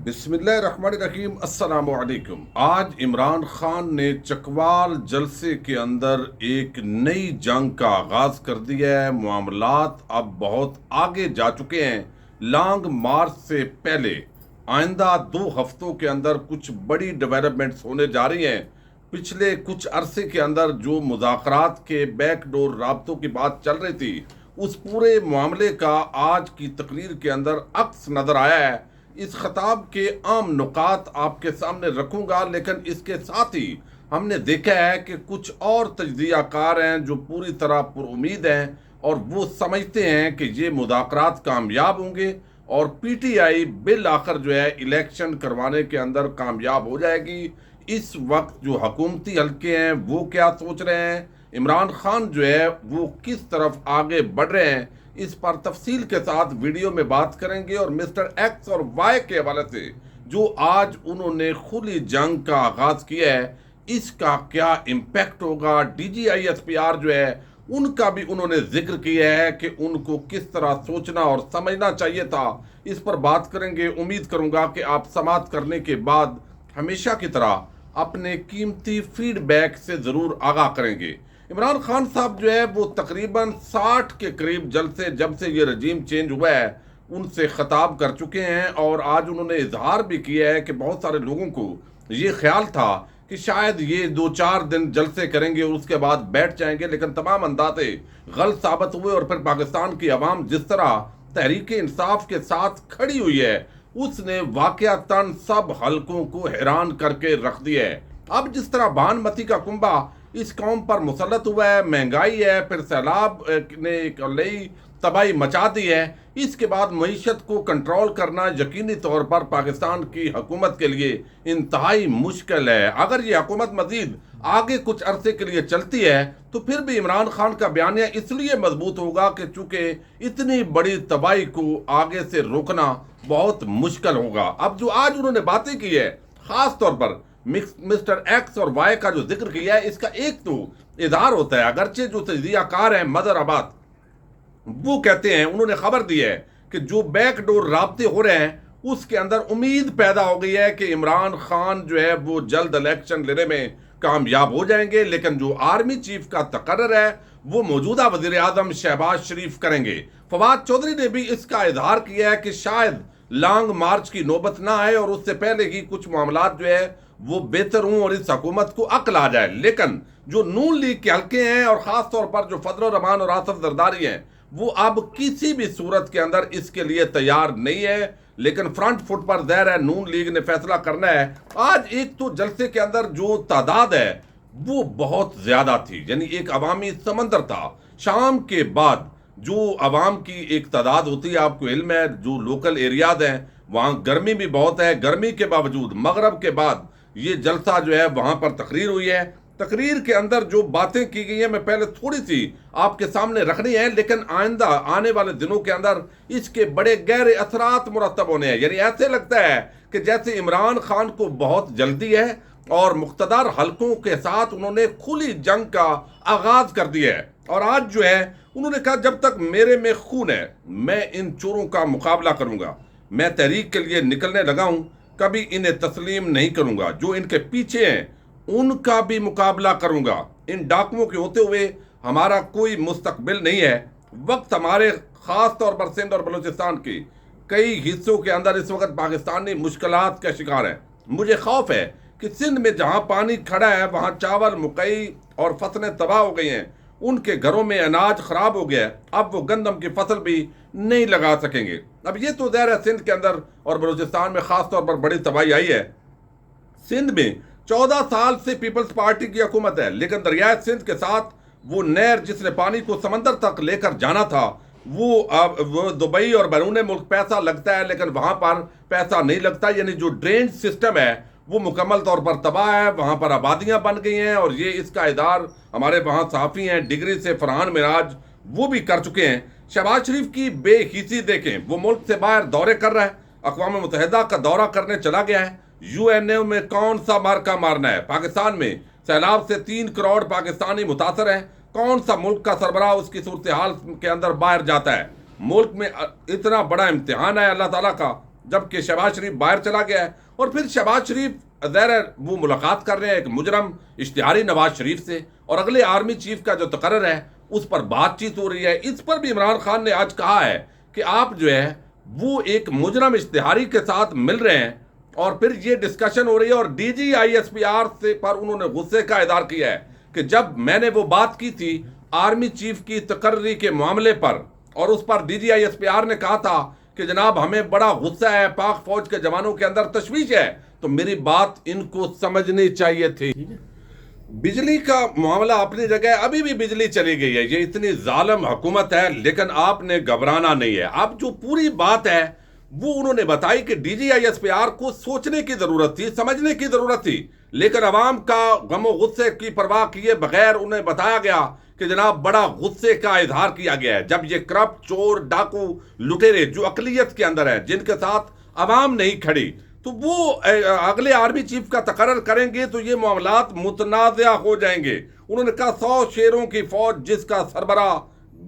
بسم اللہ الرحمن الرحیم۔ السلام علیکم۔ آج عمران خان نے چکوال جلسے کے اندر ایک نئی جنگ کا آغاز کر دیا ہے۔ معاملات اب بہت آگے جا چکے ہیں۔ لانگ مارچ سے پہلے آئندہ 2 ہفتوں کے اندر کچھ بڑی ڈیولپمنٹس ہونے جا رہی ہیں۔ پچھلے کچھ عرصے کے اندر جو مذاکرات کے بیک ڈور رابطوں کی بات چل رہی تھی، اس پورے معاملے کا آج کی تقریر کے اندر عکس نظر آیا ہے۔ اس خطاب کے عام نکات آپ کے سامنے رکھوں گا، لیکن اس کے ساتھ ہی ہم نے دیکھا ہے کہ کچھ اور تجزیہ کار ہیں جو پوری طرح پر امید ہیں اور وہ سمجھتے ہیں کہ یہ مذاکرات کامیاب ہوں گے اور پی ٹی آئی بالآخر جو ہے الیکشن کروانے کے اندر کامیاب ہو جائے گی۔ اس وقت جو حکومتی حلقے ہیں وہ کیا سوچ رہے ہیں، عمران خان جو ہے وہ کس طرف آگے بڑھ رہے ہیں، اس پر تفصیل کے ساتھ ویڈیو میں بات کریں گے۔ اور مسٹر ایکس اور وائی کے حوالے سے جو آج انہوں نے کھلی جنگ کا آغاز کیا ہے، اس کا کیا امپیکٹ ہوگا۔ D G I S P R جو ہے ان کا بھی انہوں نے ذکر کیا ہے کہ ان کو کس طرح سوچنا اور سمجھنا چاہیے تھا، اس پر بات کریں گے۔ امید کروں گا کہ آپ سماعت کرنے کے بعد ہمیشہ کی طرح اپنے قیمتی فیڈ بیک سے ضرور آگاہ کریں گے۔ عمران خان صاحب جو ہے وہ تقریباً 60 کے قریب جلسے جب سے یہ رجیم چینج ہوا ہے ان سے خطاب کر چکے ہیں، اور آج انہوں نے اظہار بھی کیا ہے کہ بہت سارے لوگوں کو یہ خیال تھا کہ شاید یہ 2-4 دن جلسے کریں گے اور اس کے بعد بیٹھ جائیں گے، لیکن تمام اندازے غلط ثابت ہوئے، اور پھر پاکستان کی عوام جس طرح تحریک انصاف کے ساتھ کھڑی ہوئی ہے اس نے واقعتاً سب حلقوں کو حیران کر کے رکھ دیا ہے۔ اب جس طرح بان متی کا کنبہ اس قوم پر مسلط ہوا ہے، مہنگائی ہے، پھر سیلاب نے ایک نئی تباہی مچا دی ہے، اس کے بعد معیشت کو کنٹرول کرنا یقینی طور پر پاکستان کی حکومت کے لیے انتہائی مشکل ہے۔ اگر یہ حکومت مزید آگے کچھ عرصے کے لیے چلتی ہے تو پھر بھی عمران خان کا بیانیہ اس لیے مضبوط ہوگا کہ چونکہ اتنی بڑی تباہی کو آگے سے روکنا بہت مشکل ہوگا۔ اب جو آج انہوں نے باتیں کی ہے، خاص طور پر مسٹر ایکس اور وائی کا جو ذکر کیا ہے، اس کا ایک تو اظہار ہوتا ہے، اگرچہ جو تجزیہ کار ہیں مدر آباد وہ کہتے ہیں، انہوں نے خبر دی ہے کہ جو بیک ڈور رابطے ہو رہے ہیں اس کے اندر امید پیدا ہو گئی ہے کہ عمران خان جو ہے وہ جلد الیکشن لینے میں کامیاب ہو جائیں گے، لیکن جو آرمی چیف کا تقرر ہے وہ موجودہ وزیر اعظم شہباز شریف کریں گے۔ فواد چودھری نے بھی اس کا اظہار کیا ہے کہ شاید لانگ مارچ کی نوبت نہ آئے اور اس سے پہلے ہی کچھ معاملات جو ہے وہ بہتر ہوں اور اس حکومت کو عقل آ جائے، لیکن جو نون لیگ کے حلقے ہیں اور خاص طور پر جو فضل الرحمان اور آصف زرداری ہیں وہ اب کسی بھی صورت کے اندر اس کے لیے تیار نہیں ہے، لیکن فرنٹ فٹ پر ظاہر ہے نون لیگ نے فیصلہ کرنا ہے۔ آج ایک تو جلسے کے اندر جو تعداد ہے وہ بہت زیادہ تھی، یعنی ایک عوامی سمندر تھا۔ شام کے بعد جو عوام کی ایک تعداد ہوتی ہے، آپ کو علم ہے جو لوکل ایریاز ہیں وہاں گرمی بھی بہت ہے، گرمی کے باوجود مغرب کے بعد یہ جلسہ جو ہے وہاں پر تقریر ہوئی ہے۔ تقریر کے اندر جو باتیں کی گئی ہیں میں پہلے تھوڑی سی آپ کے سامنے رکھنی ہے، لیکن آئندہ آنے والے دنوں کے اندر اس کے بڑے گہرے اثرات مرتب ہونے ہیں۔ یعنی ایسے لگتا ہے کہ جیسے عمران خان کو بہت جلدی ہے اور مقتدر حلقوں کے ساتھ انہوں نے کھلی جنگ کا آغاز کر دیا ہے، اور آج جو ہے انہوں نے کہا جب تک میرے میں خون ہے میں ان چوروں کا مقابلہ کروں گا، میں تحریک کے لیے نکلنے لگا ہوں، کبھی انہیں تسلیم نہیں کروں گا، جو ان کے پیچھے ہیں ان کا بھی مقابلہ کروں گا، ان ڈاکوؤں کے ہوتے ہوئے ہمارا کوئی مستقبل نہیں ہے۔ وقت ہمارے خاص طور پر سندھ اور بلوچستان کے کئی حصوں کے اندر اس وقت پاکستانی مشکلات کا شکار ہے۔ مجھے خوف ہے کہ سندھ میں جہاں پانی کھڑا ہے وہاں چاول، مکئی اور فصلیں تباہ ہو گئی ہیں، ان کے گھروں میں اناج خراب ہو گیا ہے، اب وہ گندم کی فصل بھی نہیں لگا سکیں گے۔ اب یہ تو ظاہر ہے سندھ کے اندر اور بلوچستان میں خاص طور پر بڑی تباہی آئی ہے۔ سندھ میں 14 سال سے پیپلز پارٹی کی حکومت ہے، لیکن دریائے سندھ کے ساتھ وہ نہر جس نے پانی کو سمندر تک لے کر جانا تھا وہ دبئی اور بیرون ملک پیسہ لگتا ہے لیکن وہاں پر پیسہ نہیں لگتا، یعنی جو ڈرینج سسٹم ہے وہ مکمل طور پر تباہ ہے، وہاں پر آبادیاں بن گئی ہیں، اور یہ اس کا ادار ہمارے وہاں صحافی ہیں ڈگری سے فرحان معراج وہ بھی کر چکے ہیں۔ شہباز شریف کی بے حسی دیکھیں، وہ ملک سے باہر دورے کر رہا ہے، اقوام متحدہ کا دورہ کرنے چلا گیا ہے، یو این اے میں کون سا مارکا مارنا ہے، پاکستان میں سیلاب سے 3 کروڑ پاکستانی متاثر ہیں، کون سا ملک کا سربراہ اس کی صورتحال کے اندر باہر جاتا ہے۔ ملک میں اتنا بڑا امتحان ہے اللہ تعالیٰ کا، جبکہ شہباز شریف باہر چلا گیا ہے، اور پھر شہباز شریف ظاہر ہے وہ ملاقات کر رہے ہیں ایک مجرم اشتہاری نواز شریف سے، اور اگلے آرمی چیف کا جو تقرر ہے اس پر بات چیت ہو رہی ہے۔ اس پر بھی عمران خان نے آج کہا ہے کہ آپ جو ہے وہ ایک مجرم اشتہاری کے ساتھ مل رہے ہیں، اور پھر یہ ڈسکشن ہو رہی ہے، اور D G I S P R سے پر انہوں نے غصے کا اظہار کیا ہے کہ جب میں نے وہ بات کی تھی آرمی چیف کی تقرری کے معاملے پر، اور اس پر D G I S P R نے کہا تھا کہ جناب ہمیں بڑا غصہ ہے، پاک فوج کے جوانوں کے اندر تشویش ہے، تو میری بات ان کو سمجھنی چاہیے تھی۔ بجلی کا معاملہ اپنی جگہ، ابھی بھی بجلی چلی گئی ہے، یہ اتنی ظالم حکومت ہے، لیکن آپ نے گھبرانا نہیں ہے۔ اب جو پوری بات ہے وہ انہوں نے بتائی کہ D G I S P R کو سوچنے کی ضرورت تھی، سمجھنے کی ضرورت تھی، لیکن عوام کا غم و غصے کی پرواہ کیے بغیر انہیں بتایا گیا کہ جناب بڑا غصے کا اظہار کیا گیا ہے جب یہ کرپٹ، چور، ڈاکو، لٹیرے جو اقلیت کے اندر ہیں، جن کے ساتھ عوام نہیں کھڑی، تو وہ اگلے آرمی چیف کا تقرر کریں گے تو یہ معاملات متنازع ہو جائیں گے۔ انہوں نے کہا 100 شیروں کی فوج جس کا سربراہ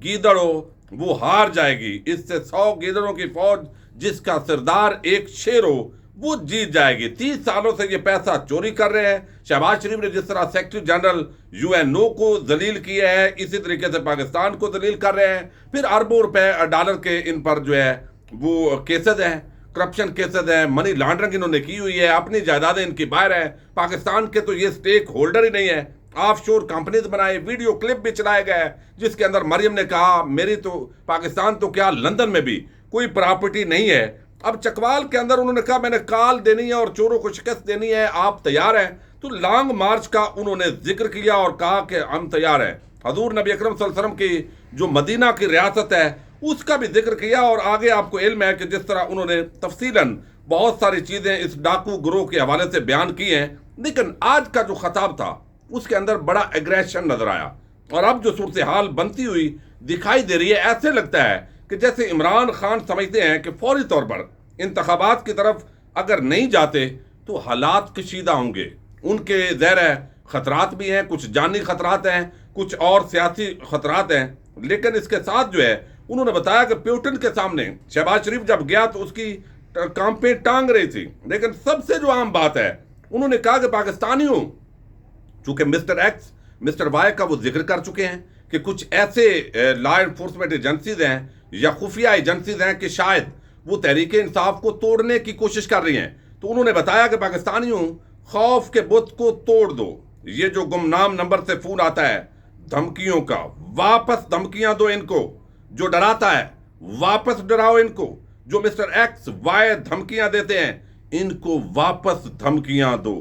گیدڑ ہو وہ ہار جائے گی، اس سے 100 گیدڑوں کی فوج جس کا سردار ایک شیر ہو وہ جیت جائے گی۔ 30 سالوں سے یہ پیسہ چوری کر رہے ہیں۔ شہباز شریف نے جس طرح سیکرٹری جنرل یو این او کو ذلیل کیا ہے، اسی طریقے سے پاکستان کو ذلیل کر رہے ہیں۔ پھر اربوں روپے ڈالر کے ان پر جو ہے وہ کیسز ہیں، کرپشن کیسز ہیں، منی لانڈرنگ انہوں نے کی ہوئی ہے، اپنی جائیدادیں ان کی باہر ہیں، پاکستان کے تو یہ سٹیک ہولڈر ہی نہیں ہے۔ آف شور کمپنیز بنائے، ویڈیو کلپ بھی چلائے گئے جس کے اندر مریم نے کہا میری تو پاکستان تو کیا لندن میں بھی کوئی پراپرٹی نہیں ہے۔ اب چکوال کے اندر انہوں نے کہا میں نے کال دینی ہے اور چوروں کو شکست دینی ہے، آپ تیار ہیں؟ تو لانگ مارچ کا انہوں نے ذکر کیا اور کہا کہ ہم تیار ہیں۔ حضور نبی اکرم صلی اللہ علیہ وسلم کی جو مدینہ کی ریاست ہے اس کا بھی ذکر کیا، اور آگے آپ کو علم ہے کہ جس طرح انہوں نے تفصیلاً بہت ساری چیزیں اس ڈاکو گروہ کے حوالے سے بیان کی ہیں، لیکن آج کا جو خطاب تھا اس کے اندر بڑا ایگریشن نظر آیا، اور اب جو صورتحال بنتی ہوئی دکھائی دے رہی ہے، ایسے لگتا ہے کہ جیسے عمران خان سمجھتے ہیں کہ فوری طور پر انتخابات کی طرف اگر نہیں جاتے تو حالات کشیدہ ہوں گے۔ ان کے ظاہر ہے خطرات بھی ہیں، کچھ جانی خطرات ہیں، کچھ اور سیاسی خطرات ہیں، لیکن اس کے ساتھ جو ہے انہوں نے بتایا کہ پیوٹن کے سامنے شہباز شریف جب گیا تو اس کی کانپیں ٹانگ رہی تھی، لیکن سب سے جو عام بات ہے انہوں نے کہا کہ پاکستانیوں، چونکہ مسٹر ایکس مسٹر وائی کا وہ ذکر کر چکے ہیں کہ کچھ ایسے لا انفورسمنٹ ایجنسیز ہیں یا خفیہ ایجنسیز ہیں کہ شاید وہ تحریک انصاف کو توڑنے کی کوشش کر رہی ہیں، تو انہوں نے بتایا کہ پاکستانیوں خوف کے بت کو توڑ دو، یہ جو گمنام نمبر سے فون آتا ہے دھمکیوں کا، واپس دھمکیاں دو ان کو، جو ڈراتا ہے واپس ڈراؤ ان کو، جو مسٹر ایکس وائی دھمکیاں دیتے ہیں ان کو واپس دھمکیاں دو۔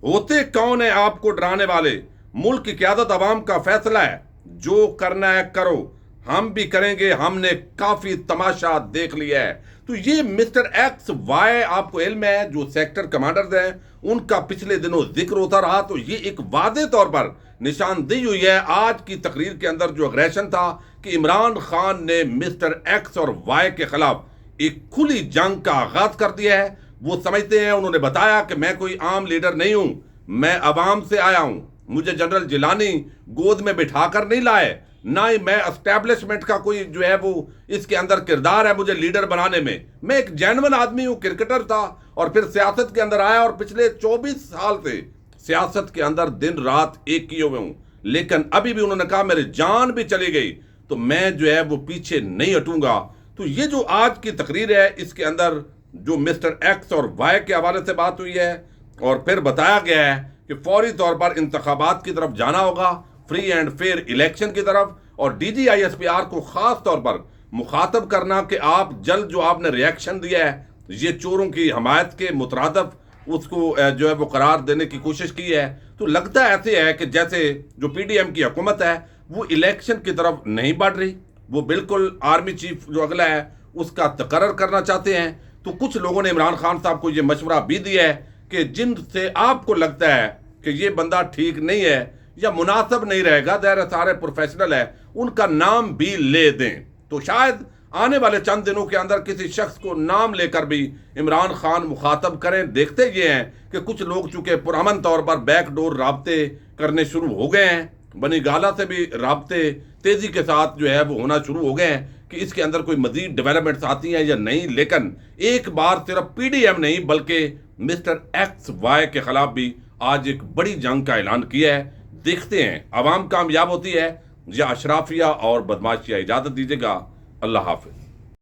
ہوتے کون ہیں آپ کو ڈرانے والے؟ ملک کی قیادت عوام کا فیصلہ ہے، جو کرنا ہے کرو، ہم بھی کریں گے، ہم نے کافی تماشا دیکھ لیا ہے۔ تو یہ مسٹر ایکس وائی آپ کو علم ہے جو سیکٹر کمانڈرز ہیں ان کا پچھلے دنوں ذکر ہوتا رہا، تو یہ ایک واضح طور پر نشاندہی ہوئی ہے آج کی تقریر کے اندر جو اگریشن تھا کہ عمران خان نے مسٹر ایکس اور وائی کے خلاف ایک کھلی جنگ کا آغاز کر دیا ہے۔ وہ سمجھتے ہیں، انہوں نے بتایا کہ میں کوئی عام لیڈر نہیں ہوں، میں عوام سے آیا ہوں، مجھے جنرل جیلانی گود میں بٹھا کر نہیں لائے، نہ ہی میں اسٹیبلشمنٹ کا کوئی جو ہے وہ اس کے اندر کردار ہے مجھے لیڈر بنانے میں، میں ایک جینون آدمی ہوں، کرکٹر تھا اور پھر سیاست کے اندر آیا، اور پچھلے 24 سال سے سیاست کے اندر دن رات ایک کیے ہوئے ہوں، لیکن ابھی بھی انہوں نے کہا میری جان بھی چلی گئی تو میں جو ہے وہ پیچھے نہیں ہٹوں گا۔ تو یہ جو آج کی تقریر ہے اس کے اندر جو مسٹر ایکس اور وائی کے حوالے سے بات ہوئی ہے، اور پھر بتایا گیا ہے کہ فوری طور پر انتخابات کی طرف جانا ہوگا، فری اینڈ فیئر الیکشن کی طرف، اور D G I S P R کو خاص طور پر مخاطب کرنا کہ آپ جلد جو آپ نے ریاکشن دیا ہے یہ چوروں کی حمایت کے مترادف اس کو جو ہے وہ قرار دینے کی کوشش کی ہے، تو لگتا ایسے ہے کہ جیسے جو پی ڈی ایم کی حکومت ہے وہ الیکشن کی طرف نہیں بڑھ رہی، وہ بالکل آرمی چیف جو اگلا ہے اس کا تقرر کرنا چاہتے ہیں۔ تو کچھ لوگوں نے عمران خان صاحب کو یہ مشورہ بھی دیا ہے کہ جن سے آپ کو لگتا ہے کہ یہ بندہ ٹھیک نہیں ہے یا مناسب نہیں رہے گا، ظاہر سارے پروفیشنل ہے، ان کا نام بھی لے دیں۔ تو شاید آنے والے چند دنوں کے اندر کسی شخص کو نام لے کر بھی عمران خان مخاطب کریں۔ دیکھتے یہ ہیں کہ کچھ لوگ چونکہ پرامن طور پر بیک ڈور رابطے کرنے شروع ہو گئے ہیں، بنی گالا سے بھی رابطے تیزی کے ساتھ جو ہے وہ ہونا شروع ہو گئے ہیں کہ اس کے اندر کوئی مزید ڈیولپمنٹس آتی ہیں یا نہیں، لیکن ایک بار صرف پی ڈی ایم نہیں بلکہ مسٹر ایکس وائی کے خلاف بھی آج ایک بڑی جنگ کا اعلان کیا ہے۔ دیکھتے ہیں عوام کامیاب ہوتی ہے یا اشرافیہ اور بدماشیہ۔ اجازت دیجیے گا، اللہ حافظ۔